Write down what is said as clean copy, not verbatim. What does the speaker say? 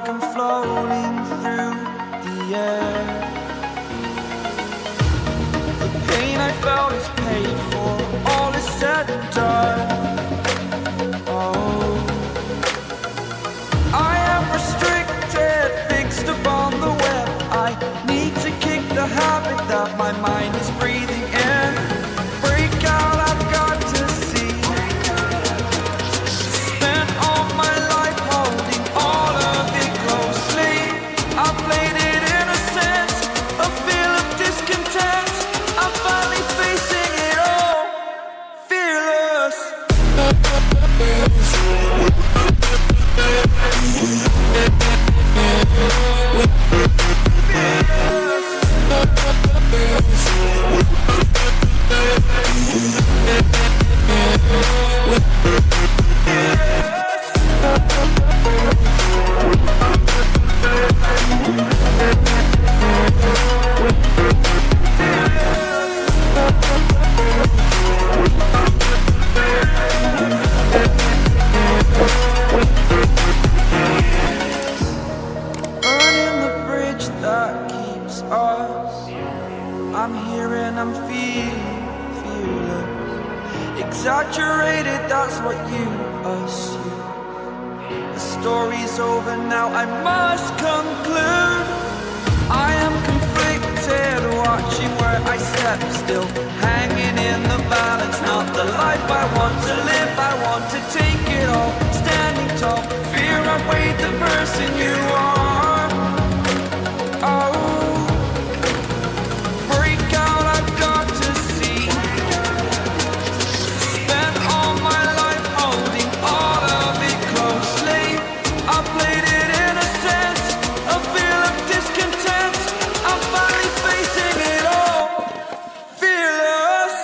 like I'm floating through the air. The pain I felt is paid for, all is said and done. Oh, I am restricted, fixed upon the web. I need to kick the habit that my mind is breathing in. Break out, I've got to see. Spent all my life holding all of it closely. I played it innocent, a feel of discontent. I'm finally facing it all, fearless. Burning the bridge that keeps us. I'm here and I'm feeling fearless. Exaggerated, that's what you assume. The story's over now, I must conclude. I am conflicted, watching where I step still, hanging in the balance. Not the life I want to live, I want to take it all. Standing tall, fear outweighed the person you are. Oh, break out, I've got to see. Spent all my life holding all of it closely. I played it innocent, a feel of discontent. I'm finally facing it all, fearless.